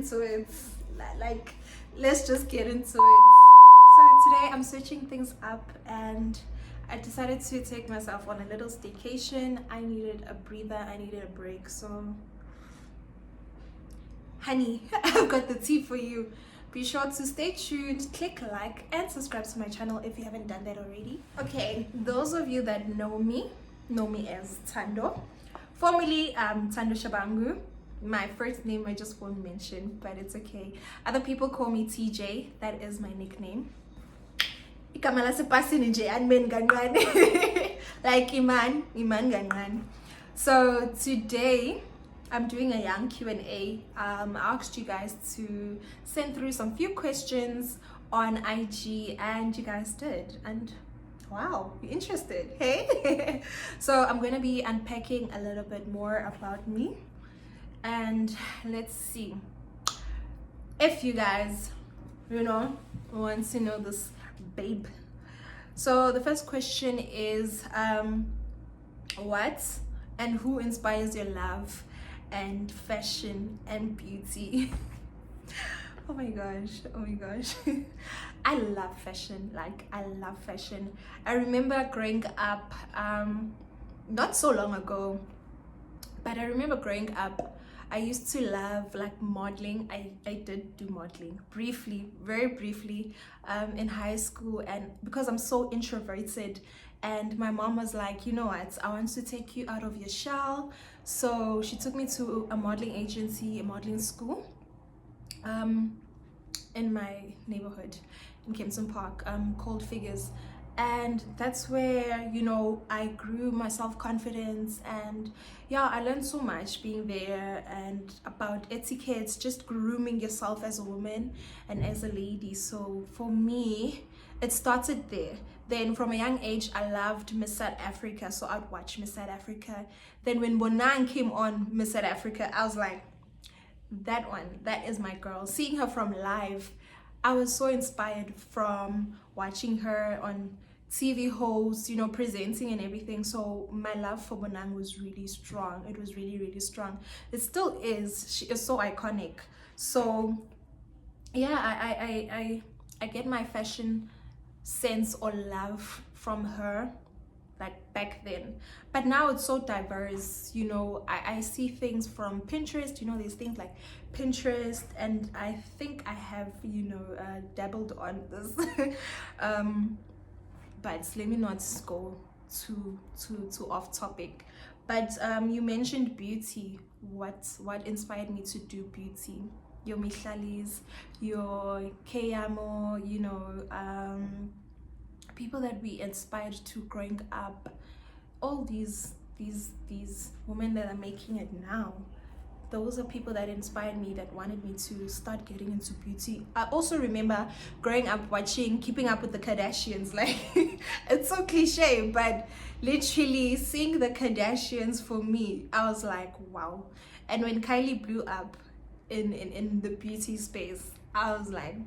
into it. Like, let's just get into it. So today I'm switching things up and I decided to take myself on a little staycation. I needed a breather, I needed a break. So honey, I've got the tea for you. Be sure to stay tuned, click like and subscribe to my channel if you haven't done that already. Okay, those of you that know me as Tando, formerly Tando Shabangu. My first name I just won't mention, but it's okay. Other people call me TJ, that is my nickname. Ikamala sepasi nje admin gangan. Like Iman gangan. So today I'm doing a young Q&A. I asked you guys to send through some few questions on IG and you guys did, and wow, you're interested, hey? So I'm going to be unpacking a little bit more about me, and let's see if you guys, want to know this babe. So the first question is, what and who inspires your love and fashion and beauty? oh my gosh. I love fashion. I remember growing up, not so long ago, but I remember growing up, I used to love like modeling. I did do modeling briefly, very briefly, in high school, and because I'm so introverted, and my mom was like, you know what, I want to take you out of your shell. So she took me to a modeling agency, a modeling school, in my neighborhood in Kempton Park, called Figures. And that's where, I grew my self-confidence, and yeah, I learned so much being there and about etiquette, just grooming yourself as a woman and as a lady. So for me, it started there. Then from a young age, I loved Miss South Africa, so I'd watch Miss South Africa. Then when Bonang came on Miss South Africa, I was like, that one, that is my girl. Seeing her from live, I was so inspired from watching her on TV hosts, presenting and everything. So my love for Bonang was really strong. It was really, really strong. It still is. She is so iconic. So yeah, I get my fashion sense or love from her, like back then. But now it's so diverse. I see things from Pinterest. There's things like Pinterest, and I think I have dabbled on this. But let me not go too off topic. But you mentioned beauty. What inspired me to do beauty? Your Michalis, your Keyamo, people that we inspired to growing up, all these women that are making it now, those are people that inspired me, that wanted me to start getting into beauty. I also remember growing up watching Keeping Up with the Kardashians. Like, it's so cliche, but literally seeing the Kardashians, for me, I was like, wow. And when Kylie blew up in the beauty space, I was like,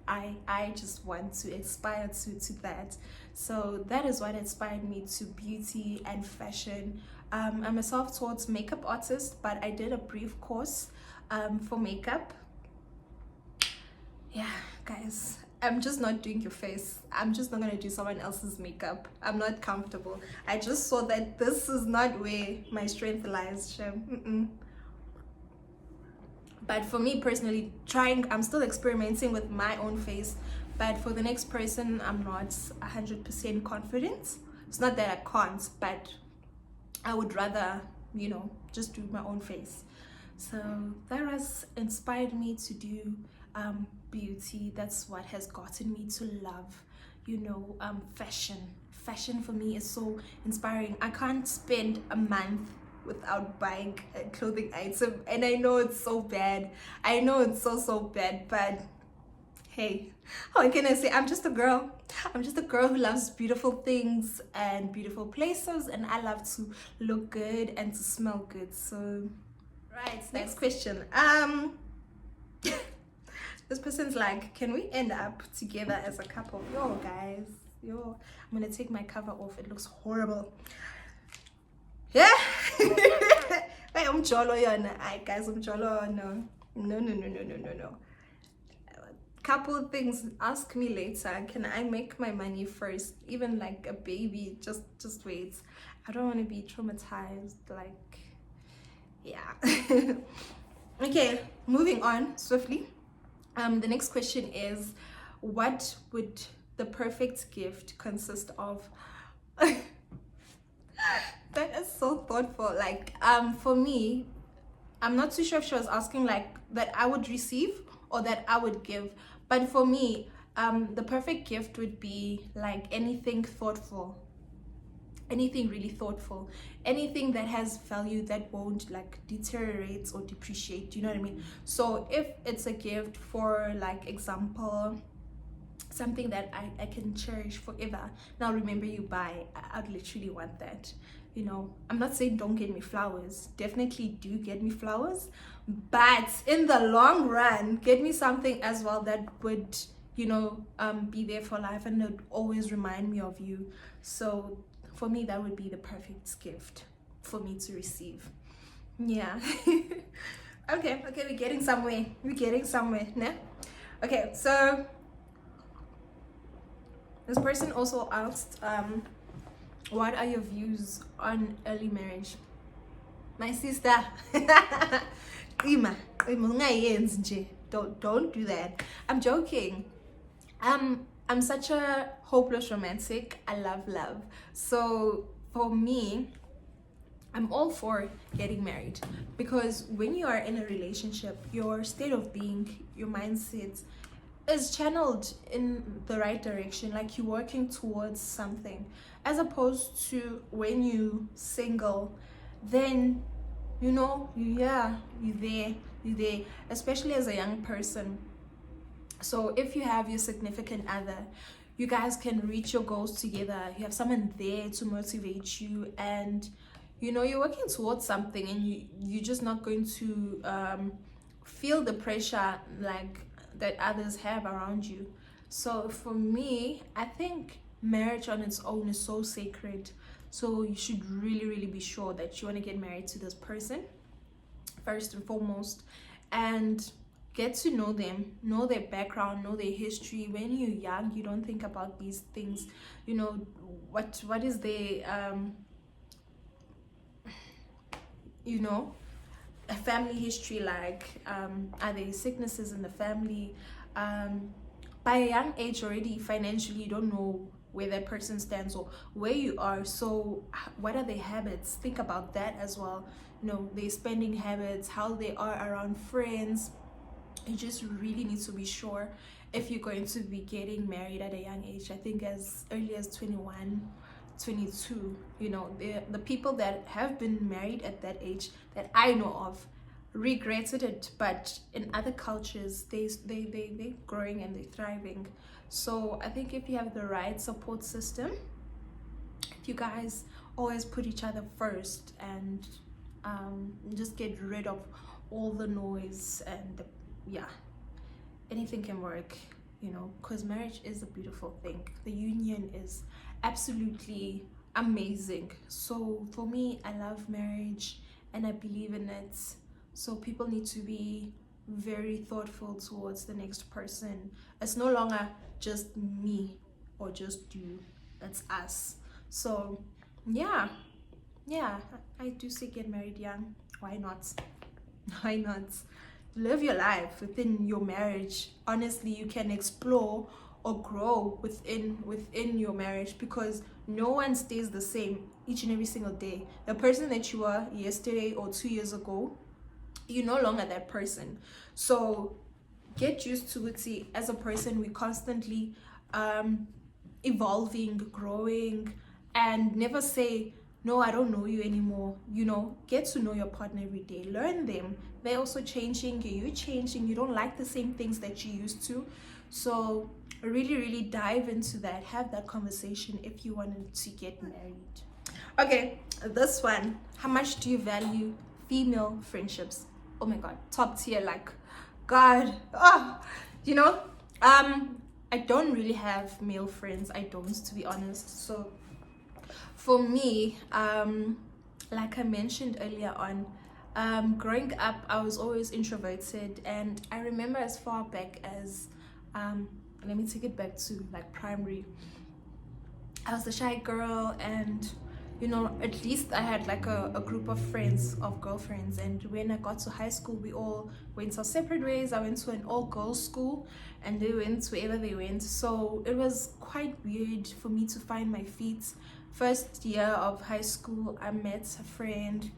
I just want to aspire to that. So that is what inspired me to beauty and fashion. I'm a self-taught makeup artist, but I did a brief course for makeup. Yeah, guys, I'm just not doing your face. I'm just not gonna do someone else's makeup. I'm not comfortable. I just saw that this is not where my strength lies. But for me personally, I'm still experimenting with my own face. But for the next person, I'm not 100% confident. It's not that I can't, but I would rather, just do my own face. So that has inspired me to do beauty. That's what has gotten me to love, fashion. Fashion for me is so inspiring. I can't spend a month without buying a clothing item, and I know it's so bad. I know it's so bad, but hey, what can I say? I'm just a girl who loves beautiful things and beautiful places, and I love to look good and to smell good. So right, next question. This person's like, can we end up together as a couple? Yo guys, I'm gonna take my cover off. It looks horrible. Yeah. Wait, I'm jolo yona. Guys, I'm jolo no. No. Couple of things, ask me later. Can I make my money first? Even like a baby, just wait. I don't want to be traumatized, like, yeah. Okay, moving on swiftly. The next question is, what would the perfect gift consist of? That is so thoughtful. Like, for me, I'm not too sure if she was asking like that I would receive or that I would give. But for me, the perfect gift would be like anything thoughtful, anything really thoughtful, anything that has value that won't like deteriorate or depreciate. Do you know what I mean? So if it's a gift, for like example, something that I can cherish forever, now remember you buy, I'd literally want that. You know, I'm not saying don't get me flowers, definitely do get me flowers, but in the long run, get me something as well that would, you know, be there for life and would always remind me of you. So for me, that would be the perfect gift for me to receive. Yeah. Okay, we're getting somewhere, nah? Okay, so this person also asked, what are your views on early marriage? My sister, don't do that. I'm joking. I'm such a hopeless romantic. I love love. So for me, I'm all for getting married, because when you are in a relationship, your state of being, your mindset is channeled in the right direction, like you're working towards something, as opposed to when you single, then you know, you're there, especially as a young person. So if you have your significant other, you guys can reach your goals together. You have someone there to motivate you, and you know you're working towards something, and you're just not going to feel the pressure like that others have around you. So for me, I think marriage on its own is so sacred. So you should really be sure that you want to get married to this person first and foremost, and get to know them, know their background, know their history. When you're young, you don't think about these things. You know, what is their you know, a family history like, are there sicknesses in the family? By a young age already, financially, you don't know where that person stands or where you are. So what are their habits? Think about that as well. You know, their spending habits, how they are around friends. You just really need to be sure if you're going to be getting married at a young age. I think as early as 21, 22. You know, the people that have been married at that age that I know of regretted it, but in other cultures they're growing and they're thriving. So I think if you have the right support system, if you guys always put each other first, and just get rid of all the noise and yeah, anything can work, you know, because marriage is a beautiful thing. The union is absolutely amazing. So for me, I love marriage and I believe in it. So people need to be very thoughtful towards the next person. It's no longer just me or just you, it's us. So yeah, I do say get married young. Why not? Why not? Live your life within your marriage. Honestly, you can explore or grow within your marriage, because no one stays the same each and every single day. The person that you were yesterday or 2 years ago, you're no longer that person. So get used to it. See, as a person, we constantly evolving, growing, and never say no, I don't know you anymore. You know, get to know your partner every day, learn them. They're also changing, you're changing, you don't like the same things that you used to. So really dive into that, have that conversation if you wanted to get married. Okay, this one, how much do you value female friendships? Oh my god, top tier, like, god, you know, I don't really have male friends. I don't, to be honest. So for me, like I mentioned earlier on, Growing up, I was always introverted, and I remember as far back as let me take it back to like primary. I was a shy girl, and at least I had like a group of friends, of girlfriends. And when I got to high school, we all went our separate ways. I went to an all-girls school, and they went wherever they went. So it was quite weird for me to find my feet. First year of high school, I met a friend.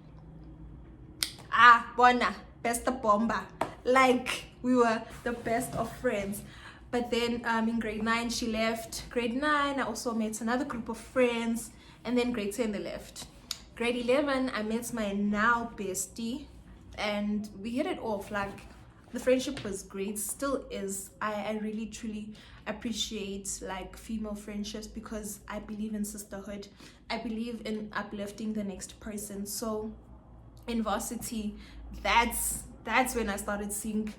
Bona, best bomba. Like, we were the best of friends. But then in grade 9, she left. Grade 9, I also met another group of friends. And then grade 10, they left. Grade 11, I met my now bestie. And we hit it off. Like, the friendship was great. Still is. I really, truly appreciate like female friendships, because I believe in sisterhood. I believe in uplifting the next person. So in varsity, that's when I started seeing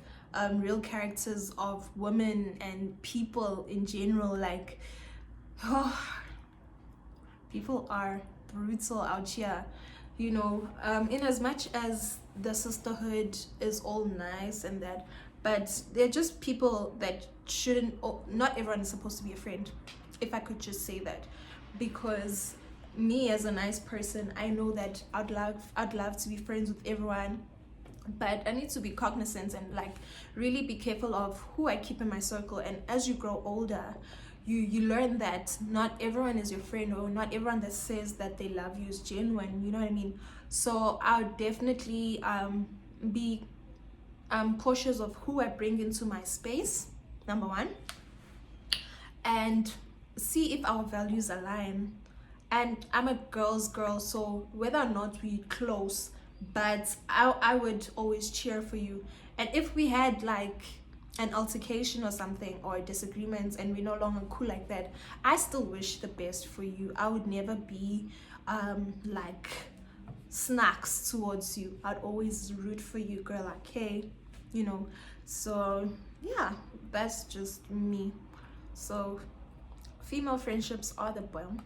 real characters of women and people in general. Like, people are brutal out here, in as much as the sisterhood is all nice and that, but they're just people that shouldn't, not everyone is supposed to be a friend, if I could just say that. Because me as a nice person, I know that I'd love to be friends with everyone, but I need to be cognizant and like really be careful of who I keep in my circle. And as you grow older, you learn that not everyone is your friend, or not everyone that says that they love you is genuine, you know what I mean? So I'll definitely be cautious of who I bring into my space, number one, and see if our values align. And I'm a girl's girl, so whether or not we're close, but I would always cheer for you. And if we had like an altercation or something, or disagreements, and we're no longer cool like that, I still wish the best for you. I would never be like snacks towards you. I'd always root for you, girl. Like, hey, so yeah, that's just me. So female friendships are the bomb.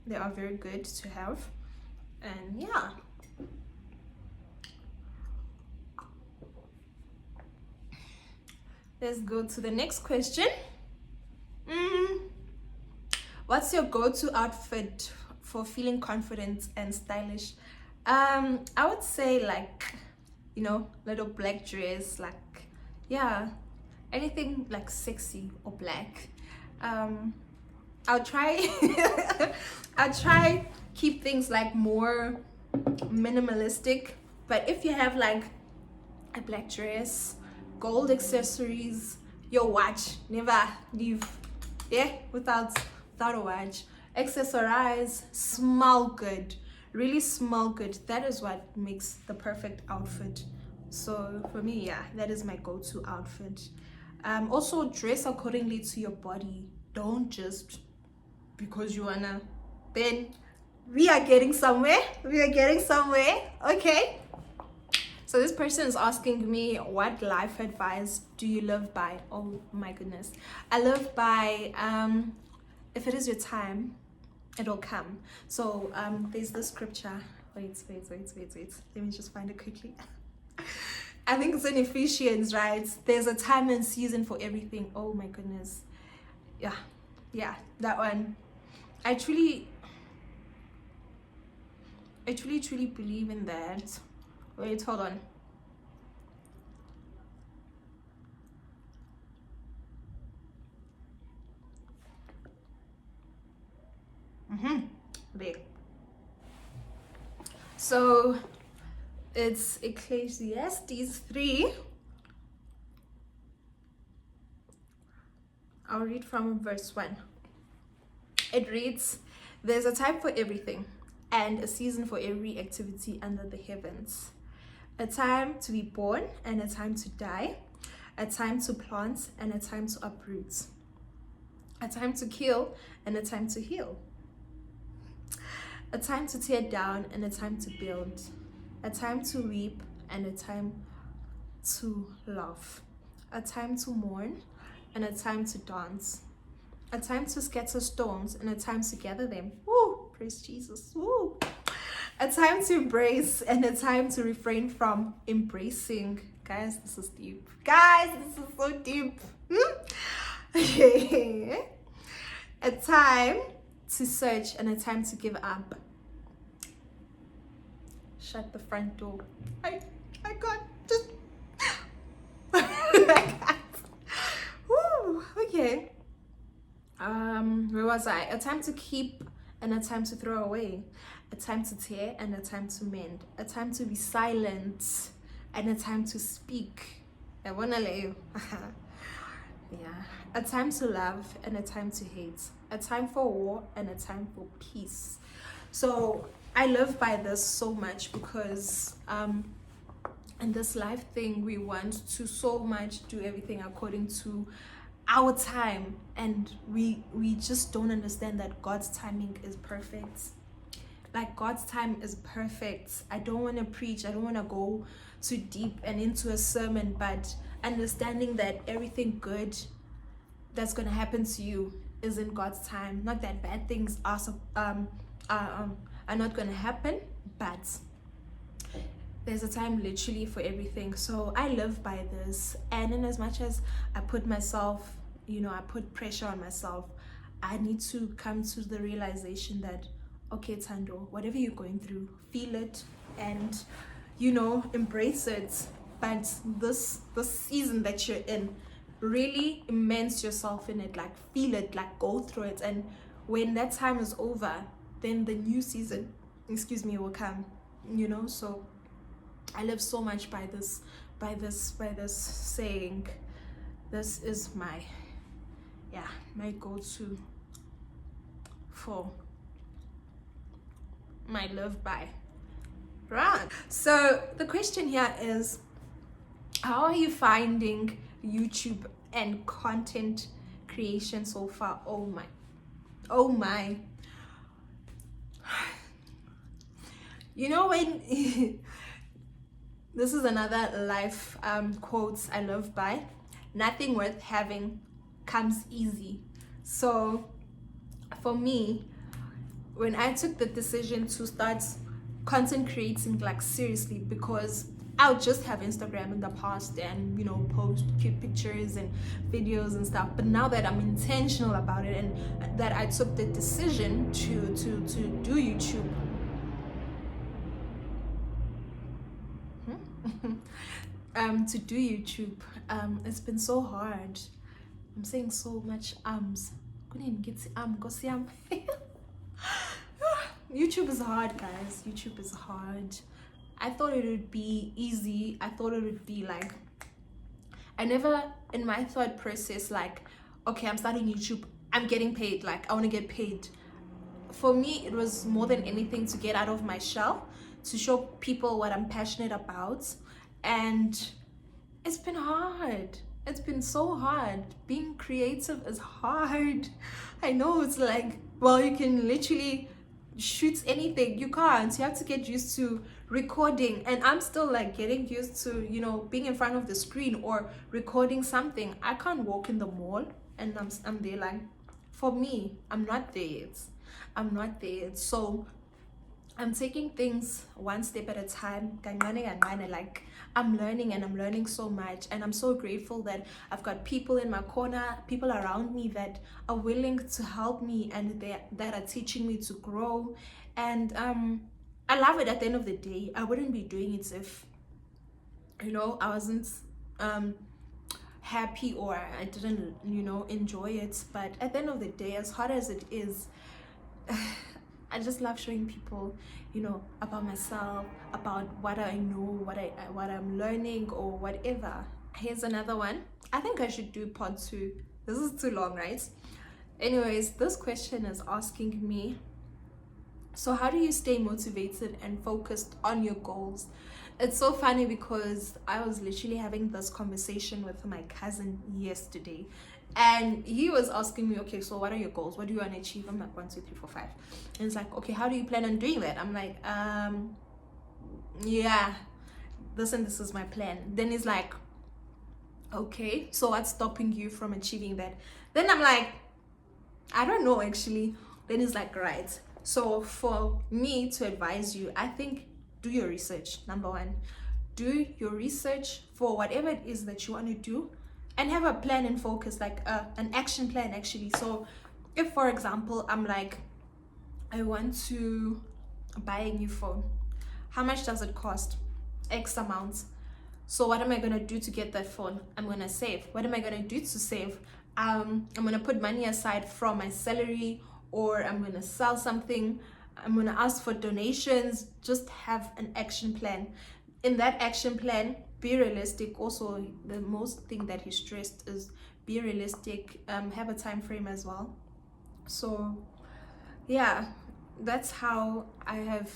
They are very good to have. And yeah, let's go to the next question. What's your go-to outfit for feeling confident and stylish? I would say like, little black dress, like, yeah, anything like sexy or black. I'll try I'll try keep things like more minimalistic, but if you have like a black dress, gold accessories, your watch, never leave without a watch. Accessorize, smell good, really smell good. That is what makes the perfect outfit. So for me, yeah, that is my go-to outfit. Also dress accordingly to your body. Don't just because you wanna. Then we are getting somewhere. Okay, so this person is asking me, what life advice do you live by? Oh my goodness, I live by if it is your time, it'll come. So there's this scripture. Wait, let me just find it quickly. I think it's in Ephesians, right? There's a time and season for everything. Oh my goodness. Yeah, that one. I truly believe in that. Wait, hold on. There. So it's Ecclesiastes 3. I'll read from verse 1. It reads, "There's a time for everything, and a season for every activity under the heavens. A time to be born and a time to die. A time to plant and a time to uproot. A time to kill and a time to heal. A time to tear down and a time to build. A time to weep and a time to laugh. A time to mourn and a time to dance. A time to scatter stones and a time to gather them." Woo! Praise Jesus. Woo! A time to embrace and a time to refrain from embracing. Guys, this is deep. Guys, this is so deep. Okay. A time to search and a time to give up. Shut the front door. I can't just. Woo, okay. Where was I? A time to keep and a time to throw away. A time to tear and a time to mend. A time to be silent and a time to speak. I wanna let you. Yeah. A time to love and a time to hate. A time for war and a time for peace. So I live by this so much because in this life thing we want to so much do everything according to our time, and we just don't understand that God's timing is perfect. Like, God's time is perfect. I don't want to preach, I don't want to go too deep and into a sermon, but understanding that everything good that's going to happen to you is in God's time. Not that bad things are not going to happen, but there's a time literally for everything. So I live by this, and in as much as I put myself, I put pressure on myself, I need to come to the realization that, okay, Tando, whatever you're going through, feel it and embrace it. But this season that you're in, really immerse yourself in it, like feel it, like go through it, and when that time is over, then the new season, will come. So I live so much by this saying. This is my go-to for my live by. Right. So the question here is, how are you finding YouTube and content creation so far? Oh my. When this is another life quotes I live by. Nothing worth having comes easy. So for me, when I took the decision to start content creating, like seriously, because I would just have Instagram in the past and post cute pictures and videos and stuff, but now that I'm intentional about it and that I took the decision to do YouTube, it's been so hard. I'm saying so much YouTube is hard, guys. YouTube is hard. I thought it would be easy. I thought it would be like, I never in my thought process, like, okay, I'm starting YouTube, I'm getting paid, like I want to get paid. For me, it was more than anything to get out of my shell, to show people what I'm passionate about. And it's been hard. It's been so hard. Being creative is hard. I know, it's like, well, you can literally shoot anything. You can't. You have to get used to recording, and I'm still like getting used to being in front of the screen or recording something. I can't walk in the mall and I'm there. Like, for me, I'm not there yet. So I'm taking things one step at a time. Like, I'm learning so much, and I'm so grateful that I've got people in my corner, people around me that are willing to help me and that are teaching me to grow. And I love it. At the end of the day, I wouldn't be doing it if I wasn't happy or I didn't enjoy it. But at the end of the day, as hard as it is, I just love showing people about myself, about what I know, what I'm learning or whatever. Here's another one. I think I should do part 2. This is too long, right? Anyways, this question is asking me, so how do you stay motivated and focused on your goals? It's so funny because I was literally having this conversation with my cousin yesterday, and he was asking me, okay, so what are your goals? What do you want to achieve? I'm like, 1, 2, 3, 4, 5. And it's like, okay, how do you plan on doing that? I'm like, yeah, this and this is my plan. Then he's like, okay, so what's stopping you from achieving that? Then I'm like, I don't know actually. Then he's like, right, So for me to advise you, I think do your research. Number one, do your research for whatever it is that you want to do, and have a plan and focus, like an action plan actually. So if, for example, I'm like, I want to buy a new phone, how much does it cost? X amount. So what am I gonna do to get that phone? I'm gonna save. What am I gonna do to save? I'm gonna put money aside from my salary, or I'm gonna sell something. I'm gonna ask for donations. Just have an action plan. In that action plan, be realistic. Also, the most thing that he stressed is be realistic. Have a time frame as well. So yeah, that's how I have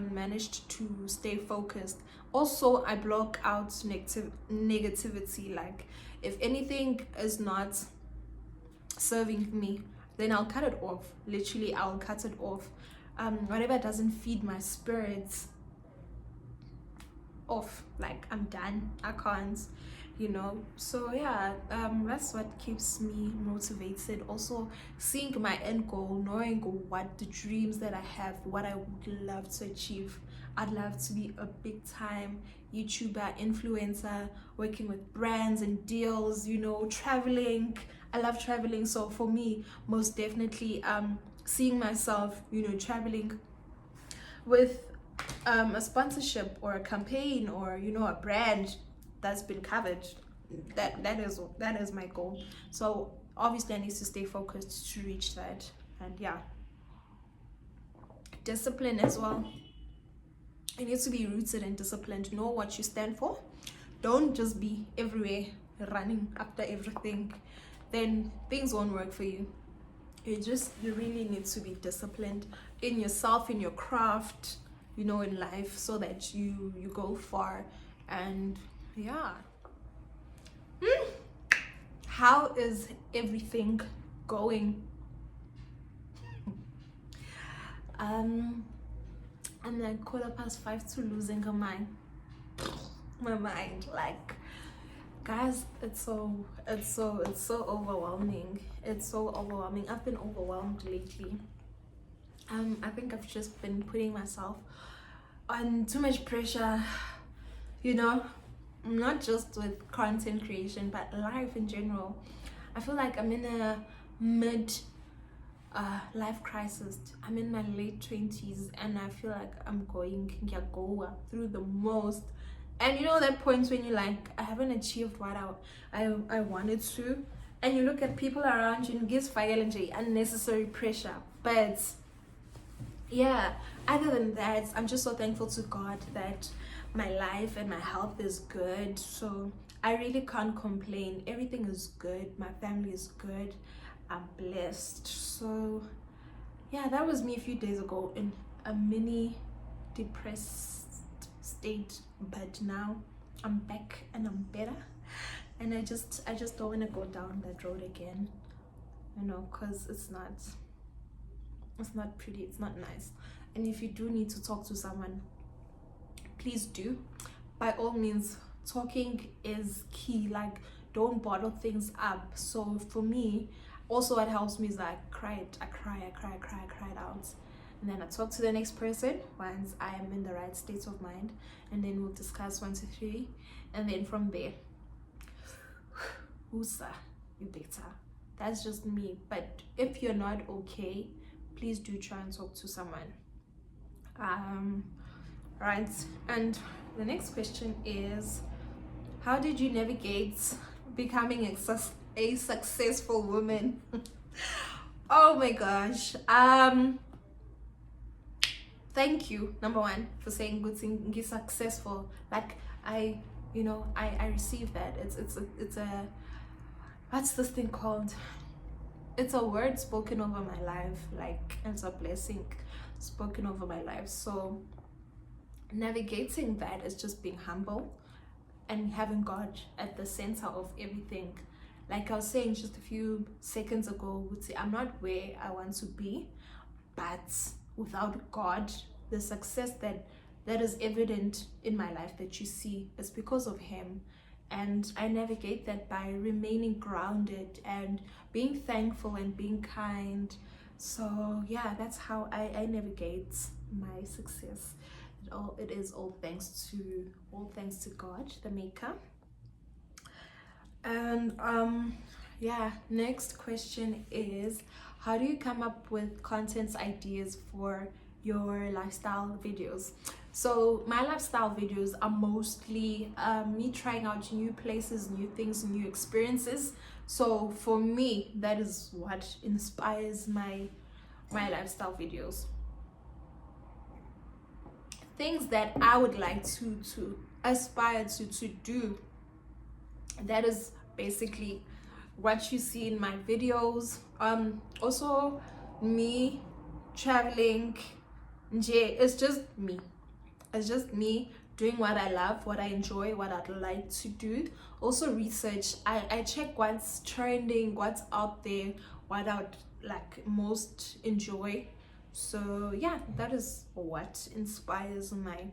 managed to stay focused. Also, I block out negativity. Like, if anything is not serving me, then I'll cut it off. Literally, I'll cut it off. Whatever doesn't feed my spirits, off. Like, I'm done. I can't, so yeah, that's what keeps me motivated. Also, seeing my end goal, knowing what the dreams that I have, what I would love to achieve. I'd love to be a big time YouTuber, influencer, working with brands and deals, traveling. I love traveling. So for me, most definitely, seeing myself, traveling with a sponsorship or a campaign, or a brand that's been covered. That is my goal. So obviously I need to stay focused to reach that. And yeah, discipline as well. You need to be rooted and disciplined. Know what you stand for. Don't just be everywhere running after everything, then things won't work for you. You really need to be disciplined in yourself, in your craft, in life, so that you go far. And yeah. How is everything going? I'm like 5:15 to losing my mind. Like, guys, it's so overwhelming. It's so overwhelming. I've been overwhelmed lately. I think I've just been putting myself on too much pressure, not just with content creation, but life in general. I feel like I'm in a mid life crisis. I'm in my late 20s, and I feel like I'm going through the most. And that point when you're like, I haven't achieved what I wanted to, and you look at people around you and gives unnecessary pressure. But yeah, other than that, I'm just so thankful to God that my life and my health is good. So I really can't complain. Everything is good. My family is good. I'm blessed. So yeah, that was me a few days ago in a mini depressed state, but now I'm back and I'm better. And I just don't want to go down that road again, because it's not pretty, it's not nice. And if you do need to talk to someone, please do. By all means, talking is key. Like, don't bottle things up. So for me, also what helps me is I cry out, and then I talk to the next person once I am in the right state of mind, and then we'll discuss 1 to 3, and then from there, Usa, you better. That's just me. But if you're not okay, please do try and talk to someone. Right. And the next question is, how did you navigate becoming a successful woman? Oh my gosh. Thank you, number one, for saying good thing, get successful. Like, I received that. It's a what's this thing called? It's a word spoken over my life. Like, it's a blessing spoken over my life. So navigating that is just being humble and having God at the center of everything. Like I was saying just a few seconds ago, I'm not where I want to be, but without God, the success that is evident in my life that you see is because of Him. And I navigate that by remaining grounded and being thankful and being kind, So yeah, that's how I navigate my success. It is all thanks to God, the maker. And yeah, next question is, how do you come up with content ideas for your lifestyle videos? So my lifestyle videos are mostly me trying out new places, new things, new experiences. So for me, that is what inspires my lifestyle videos. Things that I would like to aspire to do. That is basically what you see in my videos. Also me traveling. It's just me. It's just me doing what I love, what I enjoy, what I'd like to do. Also research. I check what's trending, what's out there, what I would like most enjoy. So yeah, that is what inspires my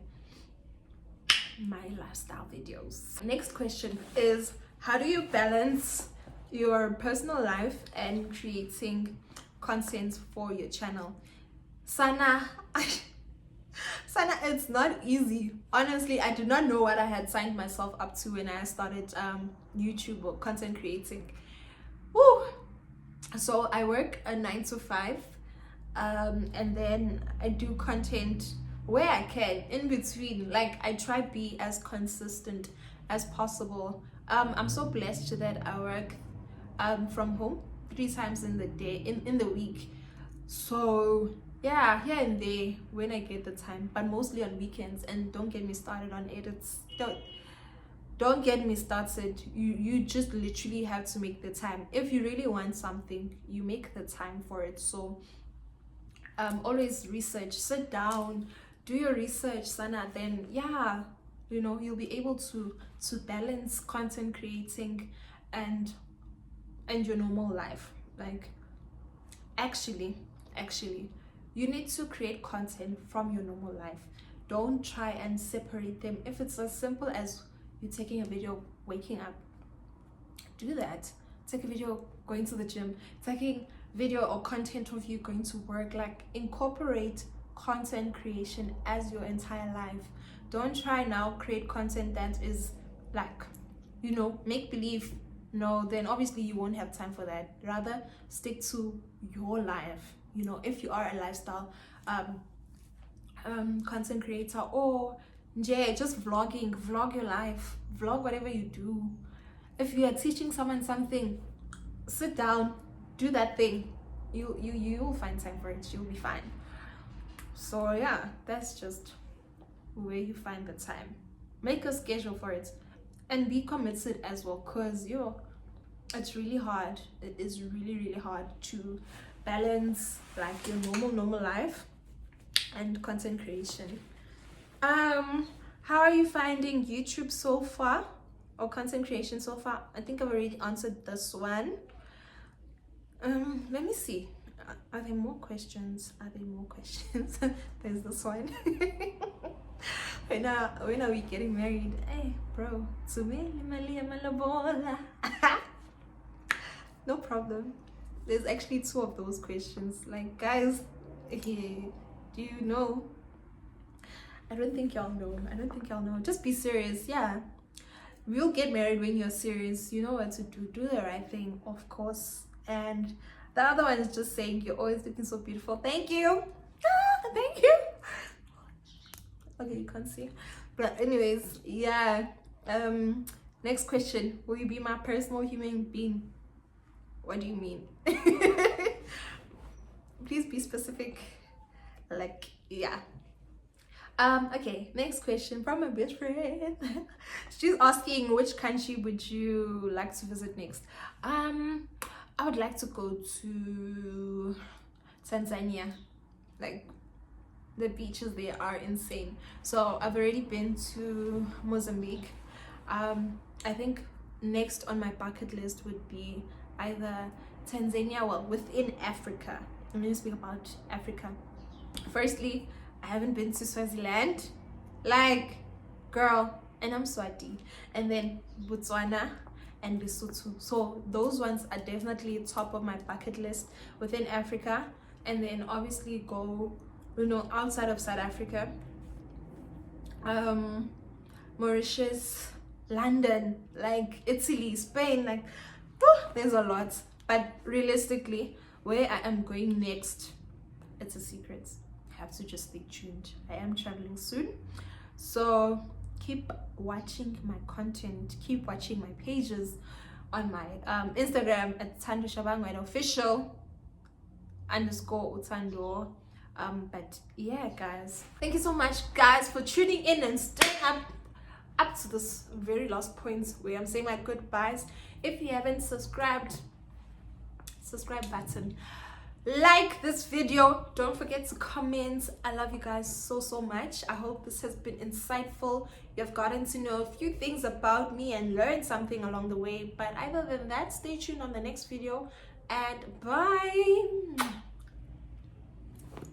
lifestyle videos. Next question is, how do you balance your personal life and creating content for your channel? Sana, Sana, it's not easy. Honestly, I did not know what I had signed myself up to when I started YouTube or content creating. Woo! So I work a 9 to 5, and then I do content where I can in between. Like, I try to be as consistent as possible. I'm so blessed that I work from home 3 times in the day, in the week. So yeah, here and there when I get the time, but mostly on weekends. And don't get me started on edits. Don't get me started. You just literally have to make the time. If you really want something, you make the time for it. So always research, sit down, do your research, Sana. Then yeah, you'll be able to balance content creating and your normal life. Like, actually, you need to create content from your normal life. Don't try and separate them. If it's as simple as you taking a video waking up, do that. Take a video going to the gym, taking video or content of you going to work. Like, incorporate content creation as your entire life. Don't try now create content that is like, make believe. No, then obviously you won't have time for that. Rather stick to your life. If you are a lifestyle content creator, or just vlog your life, vlog whatever you do. If you are teaching someone something, sit down, do that thing. You will find time for it. You'll be fine. So yeah, that's just where you find the time. Make a schedule for it and be committed as well, because it's really hard. It is really, really hard to balance like your normal life and content creation. How are you finding YouTube so far, or content creation so far? I think I've already answered this one. Let me see. Are there more questions? There's this one. When are we getting married? Hey bro, no problem. There's actually 2 of those questions. Like, guys, do you know? I don't think y'all know. Just be serious. Yeah, we'll get married when you're serious. You know what to do the right thing, of course. And the other one is just saying, you're always looking so beautiful. Thank you. Thank you. Okay, you can't see, but anyways, yeah. Next question, will you be my personal human being? What do you mean? Please be specific. Like, yeah. Okay, next question from my best friend. She's asking, which country would you like to visit next? I would like to go to Tanzania. Like, the beaches there are insane. So I've already been to Mozambique. I think next on my bucket list would be either Tanzania, well, within Africa. I'm going to speak about Africa. Firstly, I haven't been to Swaziland. Like, girl, and I'm Swati. And then Botswana and Lesotho. So those ones are definitely top of my bucket list within Africa. and then obviously go, outside of South Africa, Mauritius, London, like Italy, Spain, like there's a lot. But realistically, where I am going next, it's a secret. You have to just stay tuned. I am traveling soon, so keep watching my content, keep watching my pages on my Instagram at Tando Shabango and official _ Utando. But yeah, guys, thank you so much, guys, for tuning in and staying up to this very last point where I'm saying my goodbyes. If you haven't subscribed, subscribe button, like this video, don't forget to comment. I love you guys so much. I hope this has been insightful. You've gotten to know a few things about me and learned something along the way. But other than that, stay tuned on the next video, and bye.